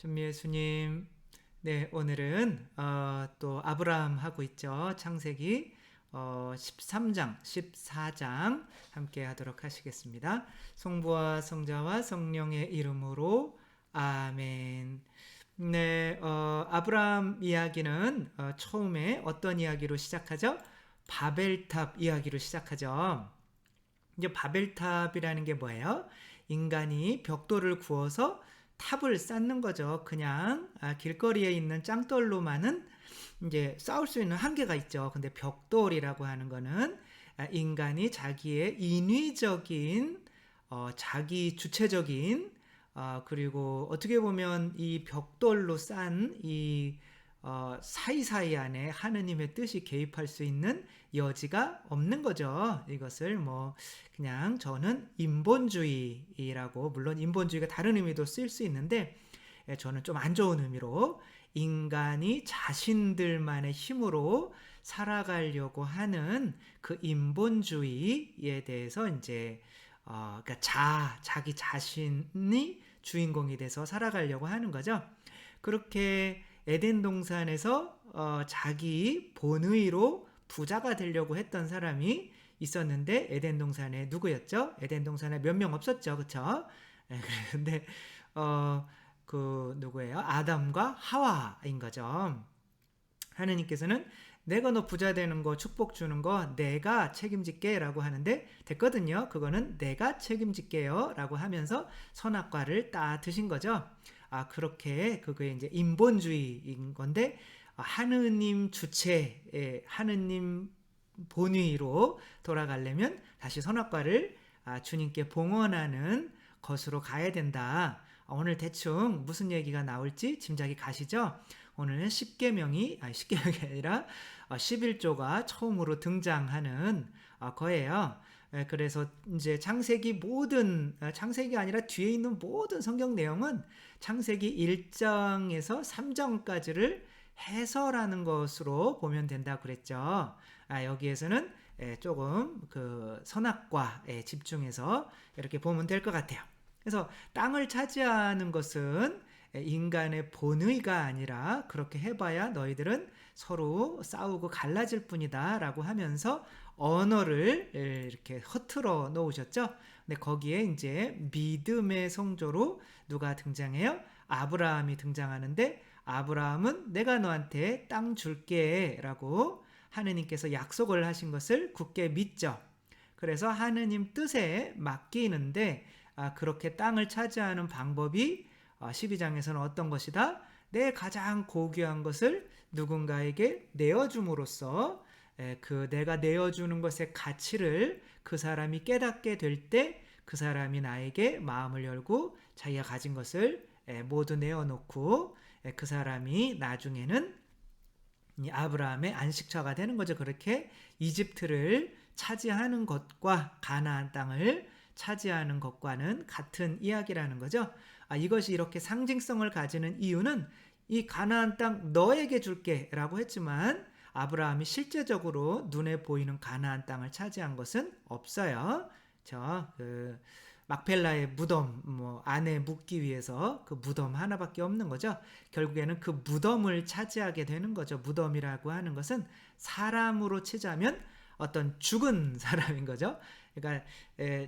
전미 예수님, 네, 오늘은 또 아브라함 하고 있죠. 창세기 13장, 14장 함께 하도록 하시겠습니다. 성부와 성자와 성령의 이름으로 아멘. 네, 아브라함 이야기는 처음에 어떤 이야기로 시작하죠? 바벨탑 이야기로 시작하죠. 이제 바벨탑이라는 게 뭐예요? 인간이 벽돌을 구워서 탑을 쌓는 거죠. 그냥 길거리에 있는 짱돌로만은 이제 싸울 수 있는 한계가 있죠. 근데 벽돌이라고 하는 거는 인간이 자기의 인위적인 자기 주체적인 그리고 어떻게 보면 이 벽돌로 싼 이 사이사이 안에 하느님의 뜻이 개입할 수 있는 여지가 없는 거죠. 이것을 뭐 그냥 저는 인본주의라고, 물론 인본주의가 다른 의미도 쓰일 수 있는데 저는 좀 안 좋은 의미로 인간이 자신들만의 힘으로 살아가려고 하는 그 인본주의에 대해서 이제 그러니까 자기 자신이 주인공이 돼서 살아가려고 하는 거죠. 그렇게 에덴 동산에서 자기 본의로 부자가 되려고 했던 사람이 있었는데 에덴 동산에 누구였죠? 에덴 동산에 몇 명 없었죠, 그렇죠? 그런데 그 누구예요? 아담과 하와인 거죠. 하느님께서는 내가 너 부자 되는 거 축복 주는 거 내가 책임질게 라고 하는데 됐거든요. 그거는 내가 책임질게요 라고 하면서 선악과를 따 드신 거죠. 그렇게 그게 이제 인본주의인 건데 하느님 주체, 하느님 본위로 돌아가려면 다시 선악과를 주님께 봉헌하는 것으로 가야 된다. 오늘 대충 무슨 얘기가 나올지 짐작이 가시죠? 오늘은 십계명이 아니라 11조가 처음으로 등장하는 거예요. 그래서 이제 창세기 아니라 뒤에 있는 모든 성경 내용은 창세기 1장에서 3장까지를 해설하는 것으로 보면 된다고 그랬죠. 여기에서는 조금 그 선악과에 집중해서 이렇게 보면 될 것 같아요. 그래서 땅을 차지하는 것은 인간의 본의가 아니라 그렇게 해봐야 너희들은 서로 싸우고 갈라질 뿐이다 라고 하면서 언어를 이렇게 허틀어 놓으셨죠. 근데 거기에 이제 믿음의 성조로 누가 등장해요? 아브라함이 등장하는데 아브라함은 내가 너한테 땅 줄게 라고 하느님께서 약속을 하신 것을 굳게 믿죠. 그래서 하느님 뜻에 맡기는데 그렇게 땅을 차지하는 방법이 12장에서는 어떤 것이다? 내 가장 고귀한 것을 누군가에게 내어줌으로써 그 내가 내어주는 것의 가치를 그 사람이 깨닫게 될 때 그 사람이 나에게 마음을 열고 자기가 가진 것을 모두 내어놓고 그 사람이 나중에는 이 아브라함의 안식처가 되는 거죠. 그렇게 이집트를 차지하는 것과 가나안 땅을 차지하는 것과는 같은 이야기라는 거죠. 이것이 이렇게 상징성을 가지는 이유는 이 가나안 땅 너에게 줄게 라고 했지만 아브라함이 실제적으로 눈에 보이는 가나안 땅을 차지한 것은 없어요. 그 막펠라의 무덤 안에 묻기 위해서 그 무덤 하나밖에 없는 거죠. 결국에는 그 무덤을 차지하게 되는 거죠. 무덤이라고 하는 것은 사람으로 치자면 어떤 죽은 사람인 거죠. 그러니까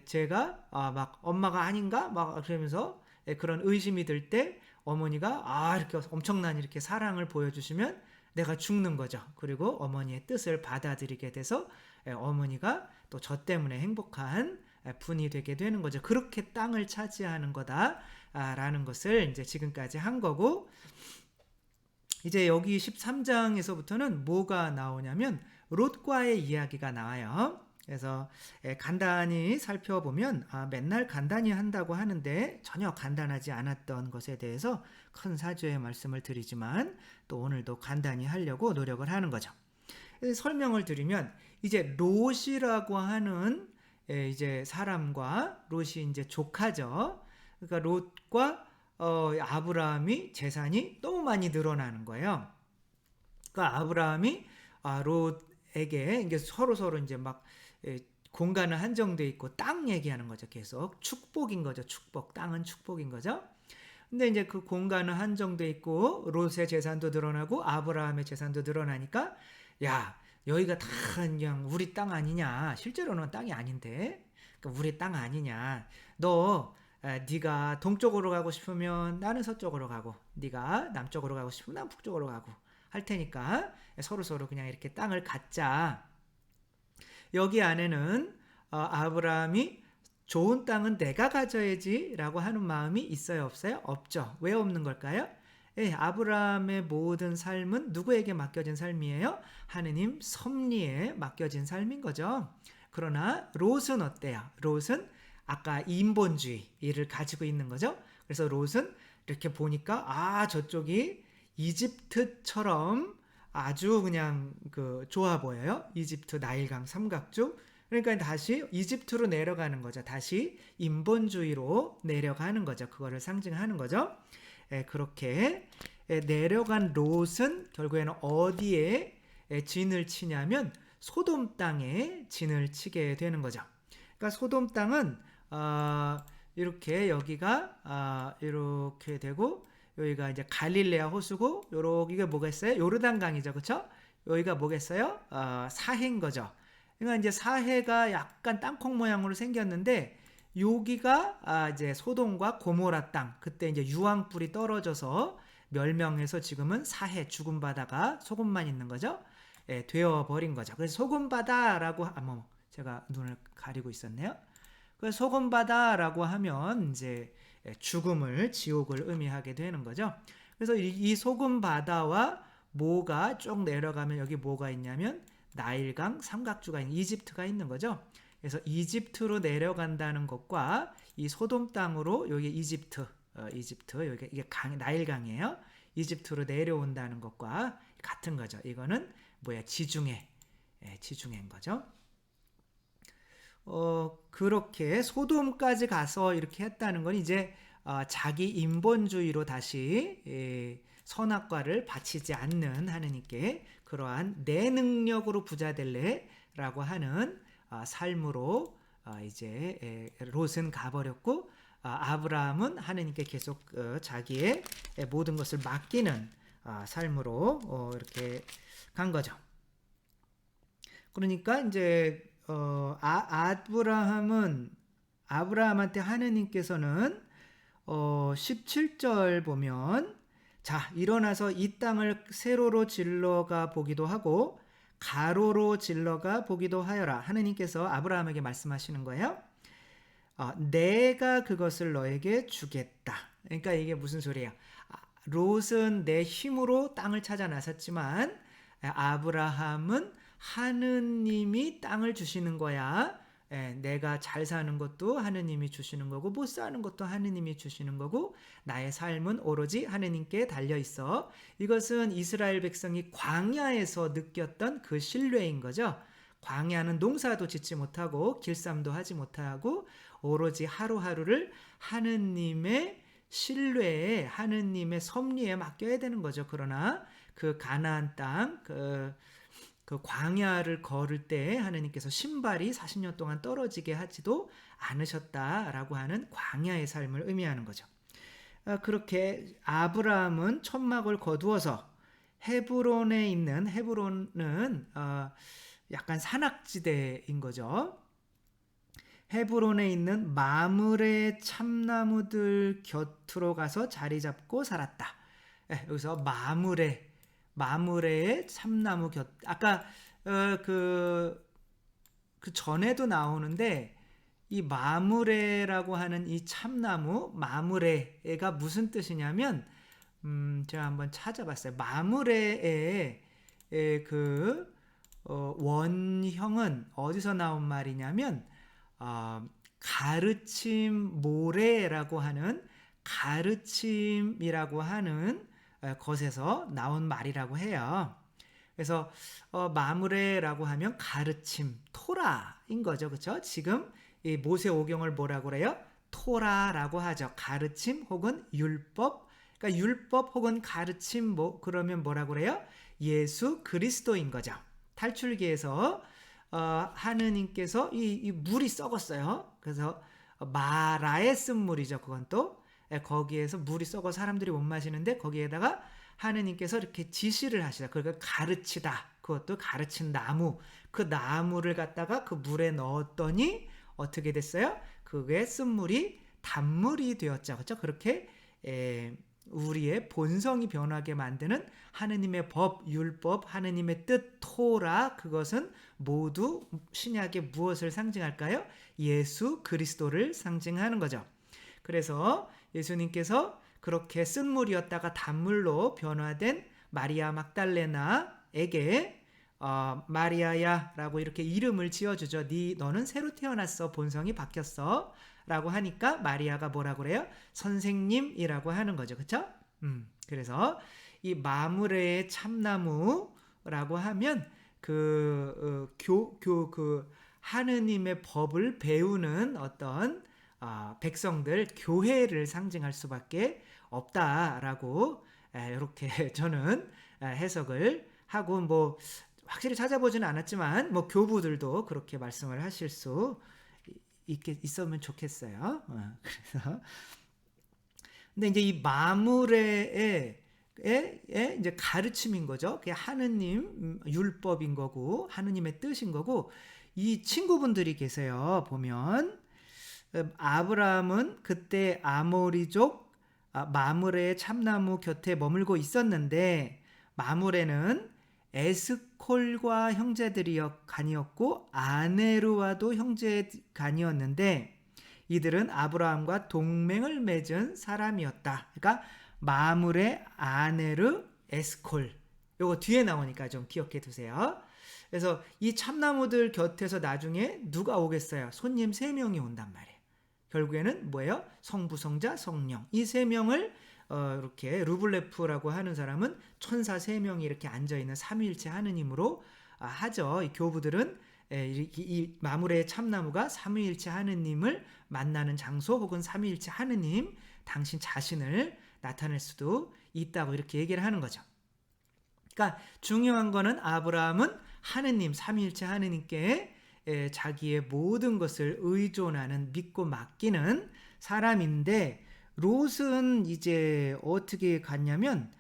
제가 막 엄마가 아닌가 막 그러면서 그런 의심이 들 때 어머니가 이렇게 엄청난 이렇게 사랑을 보여주시면 내가 죽는 거죠. 그리고 어머니의 뜻을 받아들이게 돼서 어머니가 또 저 때문에 행복한 분이 되게 되는 거죠. 그렇게 땅을 차지하는 거다라는 것을 이제 지금까지 한 거고, 이제 여기 13장에서부터는 뭐가 나오냐면 롯과의 이야기가 나와요. 그래서 간단히 살펴보면 맨날 간단히 한다고 하는데 전혀 간단하지 않았던 것에 대해서 큰 사죄의 말씀을 드리지만 또 오늘도 간단히 하려고 노력을 하는 거죠. 설명을 드리면 이제 롯이라고 하는 이제 사람과 롯이 이제 조카죠. 그러니까 롯과 아브라함이 재산이 너무 많이 늘어나는 거예요. 그러니까 아브라함이 롯에게 이게 서로 이제 막 공간은 한정돼 있고 땅 얘기하는 거죠. 계속 축복인 거죠. 축복. 땅은 축복인 거죠. 근데 이제 그 공간은 한정돼 있고 롯의 재산도 늘어나고 아브라함의 재산도 늘어나니까 야, 여기가 다 그냥 우리 땅 아니냐? 실제로는 땅이 아닌데, 그러니까 우리 땅 아니냐? 너 네가 동쪽으로 가고 싶으면 나는 서쪽으로 가고, 네가 남쪽으로 가고 싶으면 난 북쪽으로 가고 할 테니까 서로 서로 그냥 이렇게 땅을 갖자. 여기 안에는 아브라함이 좋은 땅은 내가 가져야지라고 하는 마음이 있어요, 없어요? 없죠. 왜 없는 걸까요? 예, 아브라함의 모든 삶은 누구에게 맡겨진 삶이에요? 하느님 섭리에 맡겨진 삶인 거죠. 그러나 롯은 어때요? 롯은 아까 인본주의를 가지고 있는 거죠. 그래서 롯은 이렇게 보니까 저쪽이 이집트처럼 아주 그냥 그 좋아 보여요. 이집트 나일강 삼각주. 그러니까 다시 이집트로 내려가는 거죠. 다시 인본주의로 내려가는 거죠. 그거를 상징하는 거죠. 그렇게 내려간 롯은 결국에는 어디에 진을 치냐면 소돔 땅에 진을 치게 되는 거죠. 그러니까 소돔 땅은 이렇게 여기가 이렇게 되고 여기가 이제 갈릴레아 호수고 이게 뭐겠어요? 요르단강이죠, 그렇죠? 여기가 뭐겠어요? 사해인 거죠. 그러니까 이제 사해가 약간 땅콩 모양으로 생겼는데 여기가 이제 소돔과 고모라 땅, 그때 이제 유황불이 떨어져서 멸명해서 지금은 사해 죽은 바다가 소금만 있는 거죠. 되어 버린 거죠. 그래서 소금 바다라고 제가 눈을 가리고 있었네요. 그래서 소금 바다라고 하면 이제 죽음을 지옥을 의미하게 되는 거죠. 그래서 이 소금 바다와 뭐가 쭉 내려가면 여기 뭐가 있냐면 나일강 삼각주가 있는 이집트가 있는 거죠. 그래서 이집트로 내려간다는 것과 이 소돔 땅으로 여기 이집트 여기 이게 나일강이에요. 이집트로 내려온다는 것과 같은 거죠. 이거는 지중해인 거죠. 그렇게 소돔까지 가서 이렇게 했다는 건 이제 자기 인본주의로 다시 선악과를 바치지 않는 하느님께 그러한 내 능력으로 부자 될래라고 하는 삶으로 이제 롯은 가버렸고 아브라함은 하느님께 계속 자기의 모든 것을 맡기는 삶으로 이렇게 간 거죠. 그러니까 이제 아브라함한테 하느님께서는 17절 보면 자 일어나서 이 땅을 세로로 질러가 보기도 하고 가로로 질러가 보기도 하여라. 하느님께서 아브라함에게 말씀하시는 거예요. 내가 그것을 너에게 주겠다. 그러니까 이게 무슨 소리예요? 롯은 내 힘으로 땅을 찾아 나섰지만 아브라함은 하느님이 땅을 주시는 거야. 내가 잘 사는 것도 하느님이 주시는 거고 못 사는 것도 하느님이 주시는 거고 나의 삶은 오로지 하느님께 달려 있어. 이것은 이스라엘 백성이 광야에서 느꼈던 그 신뢰인 거죠. 광야는 농사도 짓지 못하고 길쌈도 하지 못하고 오로지 하루하루를 하느님의 신뢰에 하느님의 섭리에 맡겨야 되는 거죠. 그러나 그 가나안 땅 그 광야를 걸을 때 하느님께서 신발이 40년 동안 떨어지게 하지도 않으셨다라고 하는 광야의 삶을 의미하는 거죠. 그렇게 아브라함은 천막을 거두어서 헤브론은 약간 산악지대인 거죠. 헤브론에 있는 마므레 참나무들 곁으로 가서 자리 잡고 살았다. 여기서 마므레의 참나무 곁. 아까 그 전에도 나오는데 이 마므레라고 하는 이 참나무 마므레가 무슨 뜻이냐면 제가 한번 찾아봤어요. 마므레의 원형은 어디서 나온 말이냐면 가르침 모래라고 하는 가르침이라고 하는 것에서 나온 말이라고 해요. 그래서 마므레라고 하면 가르침, 토라인 거죠. 그렇죠? 지금 이 모세오경을 뭐라고 그래요? 토라라고 하죠. 가르침 혹은 율법. 그러니까 율법 혹은 가르침 그러면 뭐라고 그래요? 예수 그리스도인 거죠. 탈출기에서 하느님께서 이 물이 썩었어요. 그래서 마라에 쓴 물이죠. 그건 또 거기에서 물이 썩어 사람들이 못 마시는데 거기에다가 하느님께서 이렇게 지시를 하시다. 그러니까 가르치다. 그것도 가르친 나무. 그 나무를 갖다가 그 물에 넣었더니 어떻게 됐어요? 그게 쓴물이 단물이 되었죠. 그렇죠? 그렇게 우리의 본성이 변하게 만드는 하느님의 법, 율법, 하느님의 뜻, 토라, 그것은 모두 신약에 무엇을 상징할까요? 예수 그리스도를 상징하는 거죠. 그래서 예수님께서 그렇게 쓴물이었다가 단물로 변화된 마리아 막달레나에게 마리아야 라고 이렇게 이름을 지어주죠. 너는 새로 태어났어. 본성이 바뀌었어. 라고 하니까 마리아가 뭐라고 그래요? 선생님이라고 하는 거죠. 그쵸? 그래서 이 마므레의 참나무라고 하면 그 하느님의 법을 배우는 어떤 백성들, 교회를 상징할 수밖에 없다라고 이렇게 저는 해석을 하고, 뭐 확실히 찾아보지는 않았지만 뭐 교부들도 그렇게 말씀을 하실 수 있으면 좋겠어요. 그래서 근데 이제 이 마무레의 이제 가르침인 거죠. 그게 하느님 율법인 거고 하느님의 뜻인 거고, 이 친구분들이 계세요. 보면 아브라함은 그때 아모리족 마므레의 참나무 곁에 머물고 있었는데, 마므레는 에스콜과 형제들이 간이었고 아네르와도 형제간이었는데 이들은 아브라함과 동맹을 맺은 사람이었다. 그러니까 마므레, 아네르, 에스콜, 요거 뒤에 나오니까 좀 기억해 두세요. 그래서 이 참나무들 곁에서 나중에 누가 오겠어요? 손님 3명이 온단 말이에요. 결국에는 뭐예요? 성부, 성자, 성령, 이 3명을 이렇게 루블레프라고 하는 사람은 천사 3명이 이렇게 앉아있는 삼위일체 하느님으로 하죠. 이 교부들은 이 마므레의 참나무가 삼위일체 하느님을 만나는 장소, 혹은 삼위일체 하느님 당신 자신을 나타낼 수도 있다고 이렇게 얘기를 하는 거죠. 그러니까 중요한 거는 아브라함은 하느님, 삼위일체 하느님께 자기의 모든 것을 의존하는, 믿고 맡기는 사람인데, 롯은 이제 어떻게 갔냐면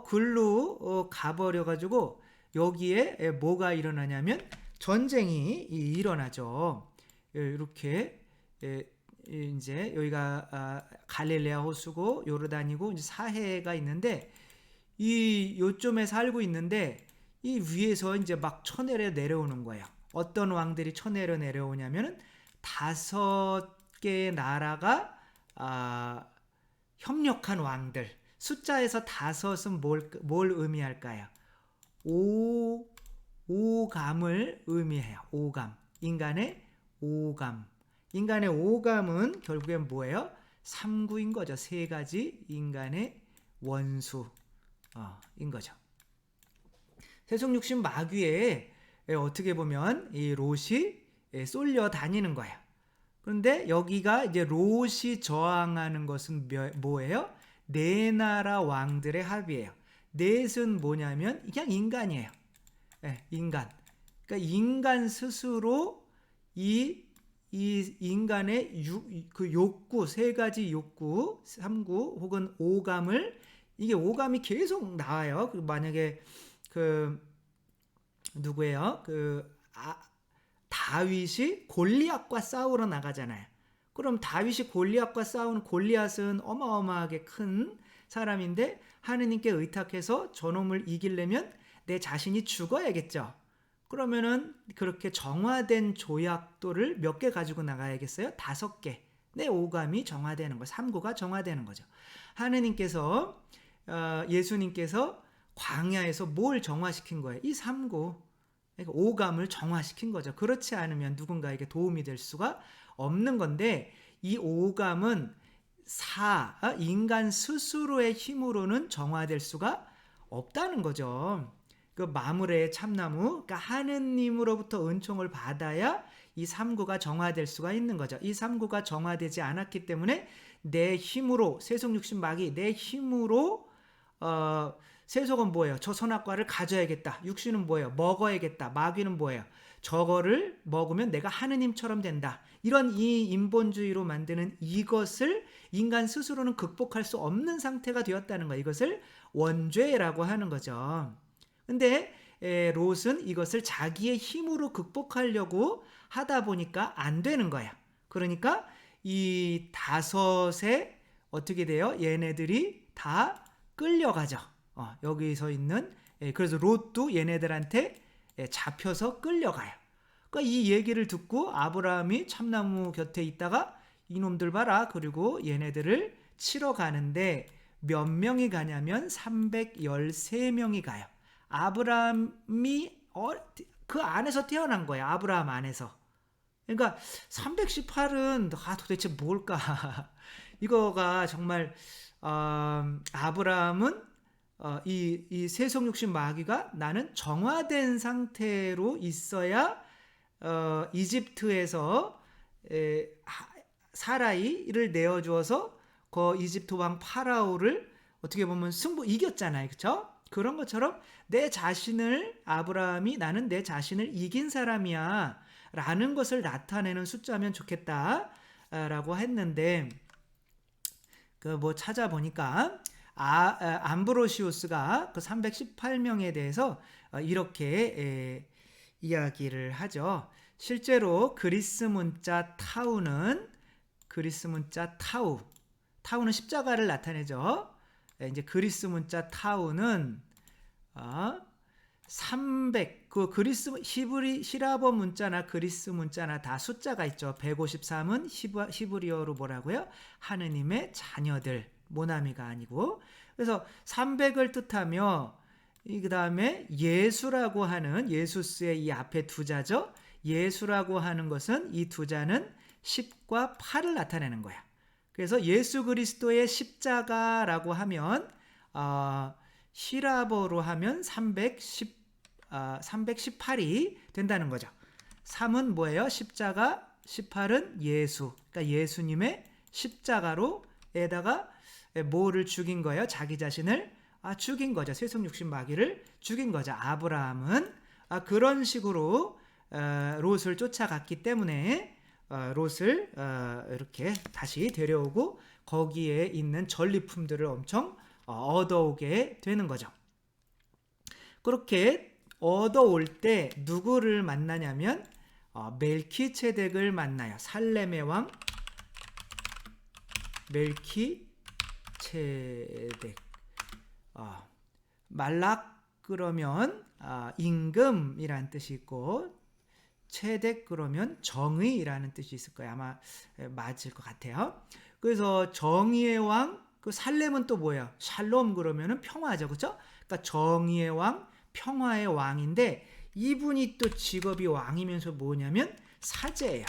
글로 가버려 가지고 여기에 뭐가 일어나냐면 전쟁이 일어나죠. 이렇게 이제 여기가 갈릴레아 호수고 요르단이고 이제 사해가 있는데, 이 요점에 살고 있는데 이 위에서 이제 막 쳐내려 내려오는 거예요. 어떤 왕들이 쳐내려 내려오냐면은 5개의 나라가 협력한 왕들. 숫자에서 5은 뭘 의미할까요? 오감을 의미해요. 오감. 인간의 오감. 인간의 오감은 결국엔 뭐예요? 3구인 거죠. 3가지 인간의 원수인 거죠. 세속육신 마귀에 어떻게 보면 이 롯이 쏠려 다니는 거예요. 그런데 여기가 이제 롯이 저항하는 것은 뭐예요? 4나라 왕들의 합의예요. 넷은 뭐냐면 그냥 인간이에요. 인간. 그러니까 인간 스스로 이 인간의 그 욕구, 3가지 욕구, 3구 혹은 오감을, 이게 오감이 계속 나와요. 만약에 누구예요? 다윗이 골리앗과 싸우러 나가잖아요. 그럼 다윗이 골리앗과 싸우는, 골리앗은 어마어마하게 큰 사람인데 하느님께 의탁해서 저놈을 이기려면 내 자신이 죽어야겠죠. 그러면은 그렇게 정화된 조약도를 몇 개 가지고 나가야겠어요? 5개. 내 오감이 정화되는 거, 3구가 정화되는 거죠. 하느님께서 예수님께서 광야에서 뭘 정화시킨 거예요? 이 3구. 그러니까 오감을 정화시킨 거죠. 그렇지 않으면 누군가에게 도움이 될 수가 없는 건데, 이 오감은 인간 스스로의 힘으로는 정화될 수가 없다는 거죠. 그 마므레의 참나무, 그러니까 하느님으로부터 은총을 받아야 이 3구가 정화될 수가 있는 거죠. 이 3구가 정화되지 않았기 때문에 내 힘으로, 세속육신 마귀 내 힘으로 세속은 뭐예요? 저 선악과를 가져야겠다. 육신은 뭐예요? 먹어야겠다. 마귀는 뭐예요? 저거를 먹으면 내가 하느님처럼 된다. 이런 이 인본주의로 만드는 이것을 인간 스스로는 극복할 수 없는 상태가 되었다는 거예요. 이것을 원죄라고 하는 거죠. 근데 롯은 이것을 자기의 힘으로 극복하려고 하다 보니까 안 되는 거야. 그러니까 이 다섯에 어떻게 돼요? 얘네들이 다 끌려가죠. 여기서 있는 그래서 롯도 얘네들한테 잡혀서 끌려가요. 그러니까 이 얘기를 듣고 아브라함이 참나무 곁에 있다가 이놈들 봐라. 그리고 얘네들을 치러 가는데 몇 명이 가냐면 313명이 가요. 아브라함이 그 안에서 태어난 거예요. 아브라함 안에서. 그러니까 318은 도대체 뭘까? 이거가 정말 아브라함은 이 세속육신 마귀가 나는 정화된 상태로 있어야 이집트에서 사라이를 내어주어서 그 이집트 왕 파라오를 어떻게 보면 이겼잖아요. 그렇죠? 그런 것처럼 내 자신을 아브라함이 나는 내 자신을 이긴 사람이야 라는 것을 나타내는 숫자면 좋겠다 라고 했는데 그 뭐 찾아보니까 암브로시우스가 그 318명에 대해서 이렇게 이야기를 하죠. 실제로 그리스 문자 타우는 십자가를 나타내죠. 이제 그리스 문자 타우는 300 그 그리스 히브리어 문자나 그리스 문자나 다 숫자가 있죠. 153은 히브리어로 뭐라고요? 하느님의 자녀들, 모나미가 아니고. 그래서 300을 뜻하며 그 다음에 예수라고 하는 예수스의 이 앞에 두 자죠. 예수라고 하는 것은 이 두 자는 10과 8을 나타내는 거야. 그래서 예수 그리스도의 십자가라고 하면 히라보로 하면 318이 된다는 거죠. 3은 뭐예요? 십자가, 18은 예수. 그러니까 예수님의 십자가로 에다가 뭐를 죽인 거예요? 자기 자신을 죽인 거죠. 세속육신 마귀를 죽인 거죠. 아브라함은 그런 식으로 롯을 쫓아갔기 때문에 롯을 이렇게 다시 데려오고 거기에 있는 전리품들을 엄청 얻어오게 되는 거죠. 그렇게 얻어올 때 누구를 만나냐면 멜키ጼ덱을 만나요. 살렘의 왕 멜키ጼ덱. 말락 그러면 임금이라는 뜻이 있고 체덱 그러면 정의라는 뜻이 있을 거예요. 아마 맞을 것 같아요. 그래서 정의의 왕, 그 살렘은 또 뭐예요? 샬롬 그러면은 평화죠. 그렇죠? 그러니까 정의의 왕, 평화의 왕인데 이분이 또 직업이 왕이면서 뭐냐면 사제예요.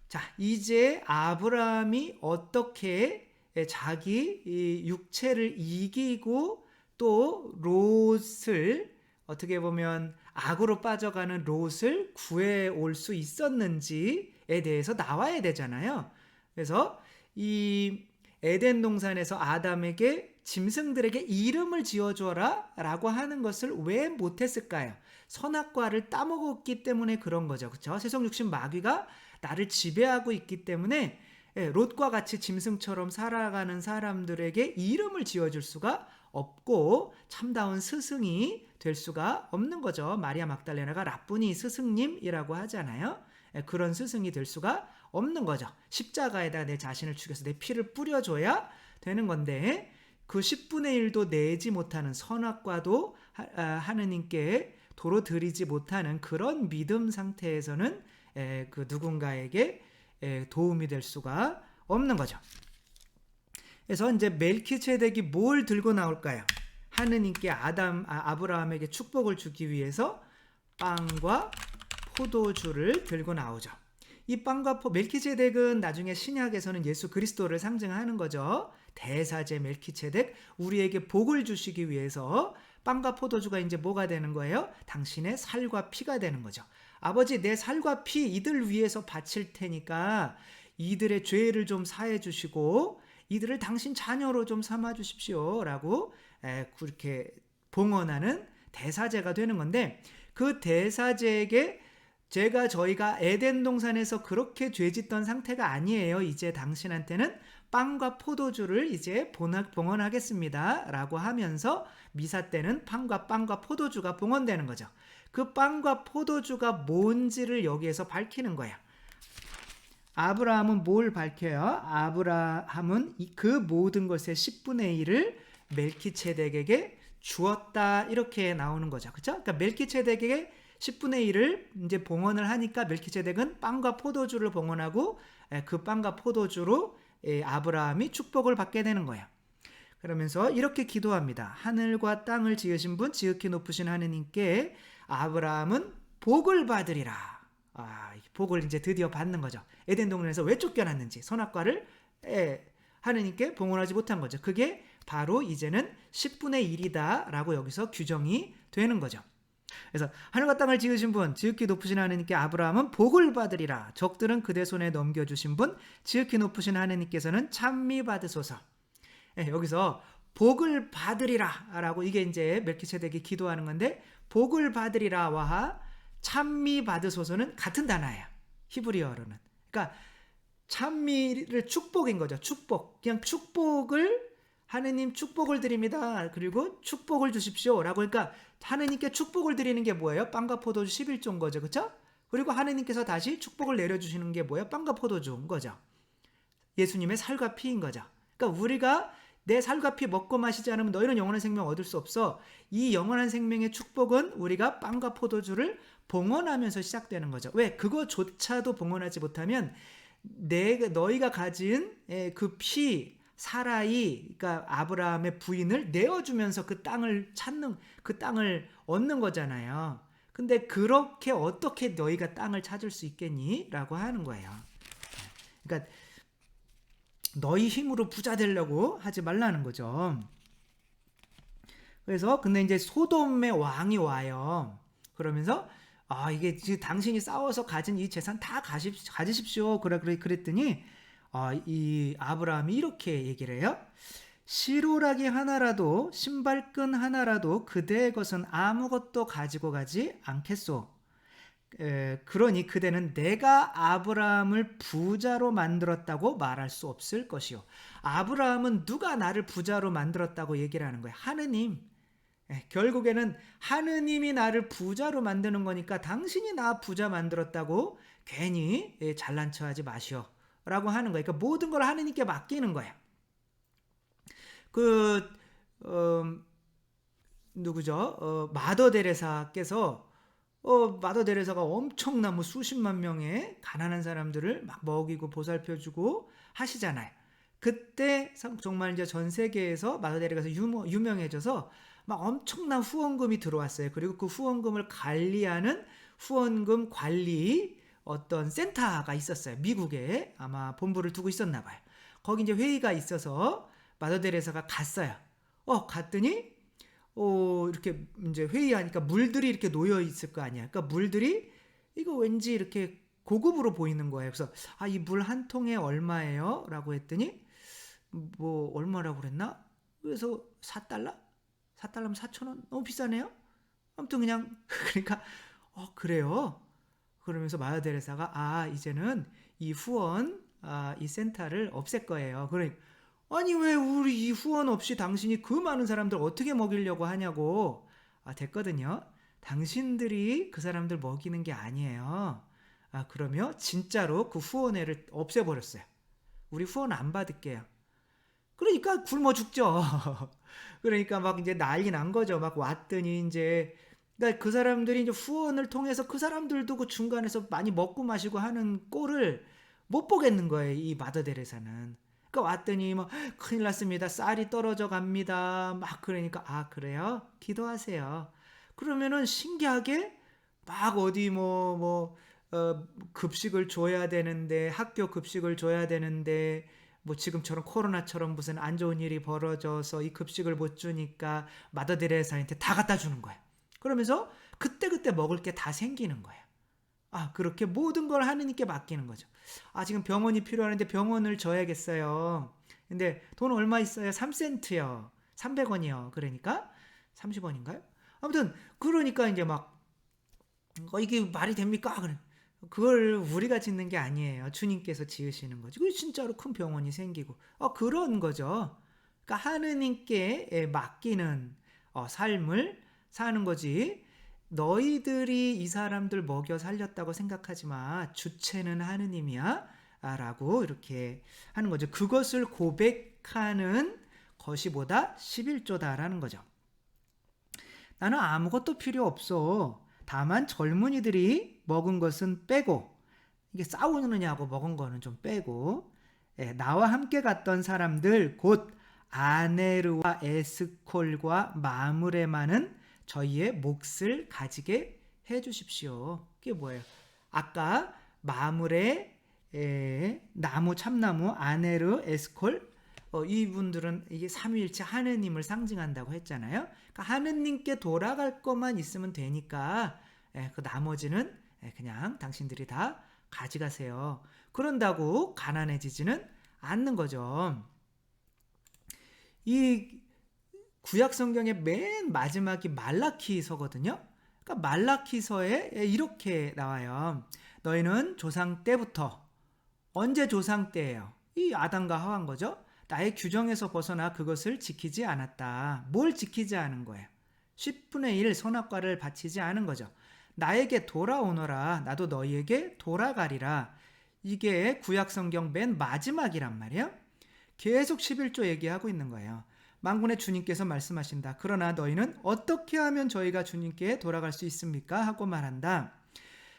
자, 이제 아브라함이 어떻게 자기 육체를 이기고 또 롯을 어떻게 보면 악으로 빠져가는 롯을 구해올 수 있었는지에 대해서 나와야 되잖아요. 그래서 이 에덴 동산에서 아담에게 짐승들에게 이름을 지어줘라 라고 하는 것을 왜 못했을까요? 선악과를 따먹었기 때문에 그런 거죠. 그렇죠? 세속육신 마귀가 나를 지배하고 있기 때문에 롯과 같이 짐승처럼 살아가는 사람들에게 이름을 지어줄 수가 없고 참다운 스승이 될 수가 없는 거죠. 마리아 막달레나가 라쁘니 스승님이라고 하잖아요. 그런 스승이 될 수가 없는 거죠. 십자가에다 내 자신을 죽여서 내 피를 뿌려줘야 되는 건데 그 10분의 1도 내지 못하는 선악과도 하느님께 도로 드리지 못하는 그런 믿음 상태에서는 그 누군가에게 도움이 될 수가 없는 거죠. 그래서 이제 멜키ጼ덱이 뭘 들고 나올까요? 하느님께 아브라함에게 축복을 주기 위해서 빵과 포도주를 들고 나오죠. 이 빵과 멜키ጼ덱은 나중에 신약에서는 예수 그리스도를 상징하는 거죠. 대사제 멜키ጼ덱, 우리에게 복을 주시기 위해서 빵과 포도주가 이제 뭐가 되는 거예요? 당신의 살과 피가 되는 거죠. 아버지, 내 살과 피 이들 위해서 바칠 테니까 이들의 죄를 좀 사해 주시고 이들을 당신 자녀로 좀 삼아 주십시오 라고 그렇게 봉헌하는 대사제가 되는 건데 그 대사제에게 저희가 에덴 동산에서 그렇게 죄짓던 상태가 아니에요. 이제 당신한테는 빵과 포도주를 이제 봉헌하겠습니다. 라고 하면서 미사 때는 빵과 포도주가 봉헌되는 거죠. 그 빵과 포도주가 뭔지를 여기에서 밝히는 거예요. 아브라함은 뭘 밝혀요? 아브라함은 그 모든 것의 10분의 1을 멜키체덱에게 주었다. 이렇게 나오는 거죠. 그렇죠? 그러니까 멜키체덱에게 10분의 1을 이제 봉헌을 하니까 멜키체덱은 빵과 포도주를 봉헌하고 그 빵과 포도주로 아브라함이 축복을 받게 되는 거예요. 그러면서 이렇게 기도합니다. 하늘과 땅을 지으신 분, 지극히 높으신 하느님께 아브라함은 복을 받으리라. 복을 이제 드디어 받는 거죠. 에덴 동산에서 왜 쫓겨났는지 선악과를 하느님께 봉헌하지 못한 거죠. 그게 바로 이제는 10분의 1이다라고 여기서 규정이 되는 거죠. 그래서 하늘과 땅을 지으신 분, 지극히 높으신 하느님께 아브라함은 복을 받으리라. 적들은 그대 손에 넘겨주신 분, 지극히 높으신 하느님께서는 찬미 받으소서. 여기서 복을 받으리라 라고 이게 이제 멜키세덱이 기도하는 건데, 복을 받으리라와 찬미 받으소서는 같은 단어예요. 히브리어로는. 그러니까 찬미를 축복인 거죠. 축복. 그냥 축복을, 하느님 축복을 드립니다. 그리고 축복을 주십시오 라고. 그러니까 하느님께 축복을 드리는 게 뭐예요? 빵과 포도주 11조인 거죠. 그렇죠? 그리고 하느님께서 다시 축복을 내려주시는 게 뭐예요? 빵과 포도주인 거죠. 예수님의 살과 피인 거죠. 그러니까 우리가 내 살과 피 먹고 마시지 않으면 너희는 영원한 생명 얻을 수 없어. 이 영원한 생명의 축복은 우리가 빵과 포도주를 봉헌하면서 시작되는 거죠. 왜? 그거조차도 봉헌하지 못하면 너희가 가진 그 피, 사라이, 그러니까 아브라함의 부인을 내어주면서 그 땅을 얻는 거잖아요. 근데 그렇게 어떻게 너희가 땅을 찾을 수 있겠니? 라고 하는 거예요. 그러니까 너희 힘으로 부자 되려고 하지 말라는 거죠. 그래서 근데 이제 소돔의 왕이 와요. 그러면서 이게 지금 당신이 싸워서 가진 이 재산 다 가지십시오. 그랬더니 이 아브라함이 이렇게 얘기를 해요. 시로라기 하나라도 신발끈 하나라도 그대의 것은 아무것도 가지고 가지 않겠소. 그러니 그대는 내가 아브라함을 부자로 만들었다고 말할 수 없을 것이요. 아브라함은 누가 나를 부자로 만들었다고 얘기를 하는 거예요? 하느님. 결국에는 하느님이 나를 부자로 만드는 거니까 당신이 나 부자 만들었다고 괜히 잘난 척하지 마시오 라고 하는 거예요. 그러니까 모든 걸 하느님께 맡기는 거예요. 누구죠? 마더 데레사께서 마더 데레사가 엄청난 수십만 명의 가난한 사람들을 막 먹이고 보살펴주고 하시잖아요. 그때 정말 이제 전 세계에서 마더 데레사가 유명해져서 막 엄청난 후원금이 들어왔어요. 그리고 그 후원금을 관리하는 후원금 관리 어떤 센터가 있었어요. 미국에 아마 본부를 두고 있었나 봐요. 거기 이제 회의가 있어서 마더 데레사가 갔어요. 갔더니 이렇게 이제 회의하니까 물들이 이렇게 놓여 있을 거 아니야. 그러니까 물들이 이거 왠지 이렇게 고급으로 보이는 거예요. 그래서 이 물 한 통에 얼마예요? 라고 했더니 얼마라고 그랬나? 그래서 4달러? 4달러면 4,000원? 너무 비싸네요? 아무튼 그냥 그러니까 그래요? 그러면서 마더 데레사가 이제는 이 후원 이 센터를 없앨 거예요. 그러니까 아니 왜 우리 이 후원 없이 당신이 그 많은 사람들 어떻게 먹이려고 하냐고. 됐거든요. 당신들이 그 사람들 먹이는 게 아니에요. 그러며 진짜로 그 후원회를 없애버렸어요. 우리 후원 안 받을게요. 그러니까 굶어 죽죠. 그러니까 막 이제 난리 난 거죠. 막 왔더니 이제 그러니까 그 사람들이 이제 후원을 통해서 그 사람들도 그 중간에서 많이 먹고 마시고 하는 꼴을 못 보겠는 거예요. 이 마더 데레사는. 그러니까 왔더니 큰일 났습니다. 쌀이 떨어져 갑니다. 막 그러니까 그래요? 기도하세요. 그러면은 신기하게 막 어디 급식을 줘야 되는데 학교 급식을 줘야 되는데 지금처럼 코로나처럼 무슨 안 좋은 일이 벌어져서 이 급식을 못 주니까 마더 데레사한테 다 갖다 주는 거예요. 그러면서 그때그때 먹을 게 다 생기는 거예요. 그렇게 모든 걸 하느님께 맡기는 거죠. 지금 병원이 필요하는데 병원을 져야겠어요. 근데 돈 얼마 있어요? 3센트요. 300원이요. 그러니까 30원인가요? 아무튼 그러니까 이제 막 이게 말이 됩니까? 그래. 그걸 우리가 짓는 게 아니에요. 주님께서 지으시는 거지. 그 진짜로 큰 병원이 생기고 그런 거죠. 그러니까 하느님께 맡기는 삶을 사는 거지. 너희들이 이 사람들 먹여 살렸다고 생각하지 마. 주체는 하느님이야. 라고 이렇게 하는 거죠. 그것을 고백하는 것이 뭐다? 11조다라는 거죠. 나는 아무것도 필요 없어. 다만 젊은이들이 먹은 것은 빼고, 이게 싸우느냐고 먹은 거는 좀 빼고, 나와 함께 갔던 사람들 곧 아네르와 에스콜과 마므레만은 저희의 몫을 가지게 해 주십시오. 그게 뭐예요? 아까 마므레, 나무, 참나무, 아네르, 에스콜, 이분들은 이게 삼위일체 하느님을 상징한다고 했잖아요. 그러니까 하느님께 돌아갈 것만 있으면 되니까 그 나머지는 그냥 당신들이 다 가져가세요. 그런다고 가난해지지는 않는 거죠. 이 구약 성경의 맨 마지막이 말라키서거든요. 그러니까 말라키서에 이렇게 나와요. 너희는 조상 때부터, 언제 조상 때예요? 이 아담과 하와인 거죠. 나의 규정에서 벗어나 그것을 지키지 않았다. 뭘 지키지 않은 거예요? 10분의 1 선악과를 바치지 않은 거죠. 나에게 돌아오너라. 나도 너희에게 돌아가리라. 이게 구약 성경 맨 마지막이란 말이에요. 계속 11조 얘기하고 있는 거예요. 만군의 주님께서 말씀하신다. 그러나 너희는 어떻게 하면 저희가 주님께 돌아갈 수 있습니까? 하고 말한다.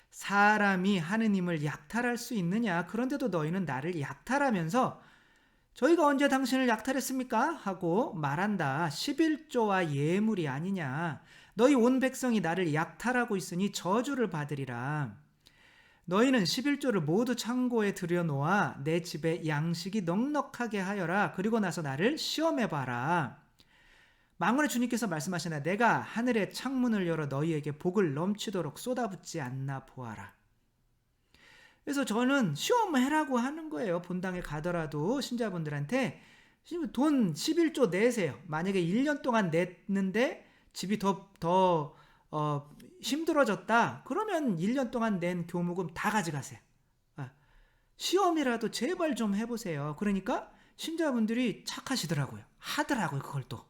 사람이 하느님을 약탈할 수 있느냐? 그런데도 너희는 나를 약탈하면서 저희가 언제 당신을 약탈했습니까? 하고 말한다. 11조와 예물이 아니냐? 너희 온 백성이 나를 약탈하고 있으니 저주를 받으리라. 너희는 11조를 모두 창고에 들여놓아 내 집에 양식이 넉넉하게 하여라. 그리고 나서 나를 시험해봐라. 만군의 주님께서 말씀하시나 내가 하늘의 창문을 열어 너희에게 복을 넘치도록 쏟아붓지 않나 보아라. 그래서 저는 시험해라고 하는 거예요. 본당에 가더라도 신자분들한테 돈 11조 내세요. 만약에 1년 동안 냈는데 집이 더 힘들어졌다. 그러면 1년 동안 낸 교무금 다 가져가세요. 시험이라도 제발 좀 해보세요. 그러니까 신자분들이 착하시더라고요. 하더라고요. 그걸 또.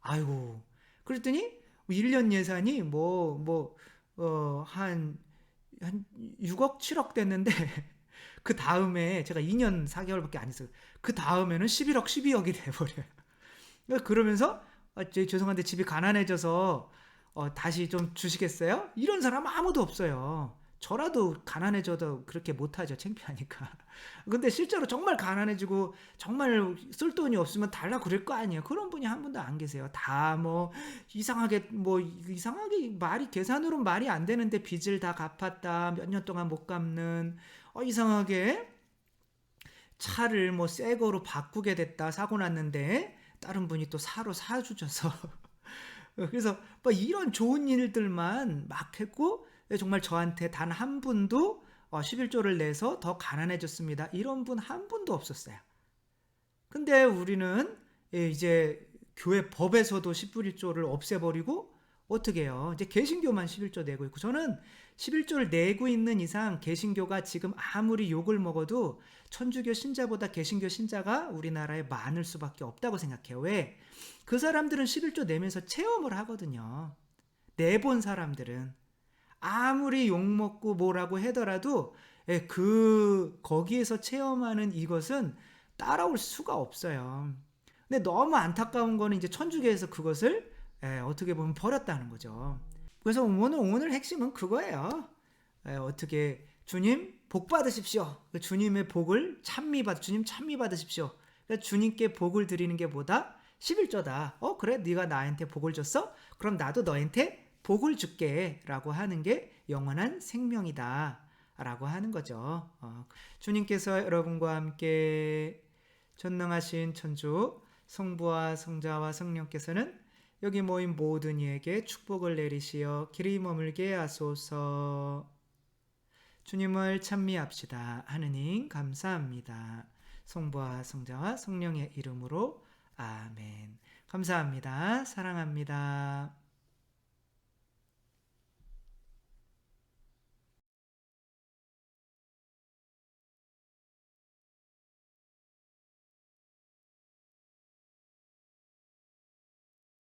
아이고. 그랬더니 1년 예산이 한 6억 7억 됐는데 그 다음에 제가 2년 4개월밖에 안 했어요. 그 다음에는 11억 12억이 돼버려요. 그러면서 죄송한데 집이 가난해져서 다시 좀 주시겠어요? 이런 사람 아무도 없어요. 저라도 가난해져도 그렇게 못하죠. 창피하니까. 근데 실제로 정말 가난해지고 정말 쓸 돈이 없으면 달라 그럴 거 아니에요. 그런 분이 한 분도 안 계세요. 다 이상하게 말이 계산으로 말이 안 되는데 빚을 다 갚았다. 몇 년 동안 못 갚는 이상하게 차를 새 거로 바꾸게 됐다. 사고 났는데 다른 분이 또 사로 사주셔서 그래서 이런 좋은 일들만 막 했고 정말 저한테 단 한 분도 11조를 내서 더 가난해졌습니다. 이런 분 한 분도 없었어요. 근데 우리는 이제 교회 법에서도 11조를 없애버리고 어떻게 해요? 이제 개신교만 11조 내고 있고 저는 11조를 내고 있는 이상 개신교가 지금 아무리 욕을 먹어도 천주교 신자보다 개신교 신자가 우리나라에 많을 수밖에 없다고 생각해요. 왜? 그 사람들은 11조 내면서 체험을 하거든요. 내본 사람들은 아무리 욕먹고 뭐라고 하더라도 거기에서 체험하는 이것은 따라올 수가 없어요. 근데 너무 안타까운 거는 이제 천주교에서 그것을 어떻게 보면 버렸다는 거죠. 그래서 오늘 핵심은 그거예요. 어떻게 주님 복 받으십시오. 주님의 복을 주님 찬미 받으십시오. 그러니까 주님께 복을 드리는 게 뭐다? 11조다. 그래 네가 나한테 복을 줬어? 그럼 나도 너한테 복을 줄게 라고 하는 게 영원한 생명이다 라고 하는 거죠. 주님께서 여러분과 함께 전능하신 천주 성부와 성자와 성령께서는 여기 모인 모든 이에게 축복을 내리시어 길이 머물게 하소서. 주님을 찬미합시다. 하느님 감사합니다. 성부와 성자와 성령의 이름으로 아멘. 감사합니다. 사랑합니다.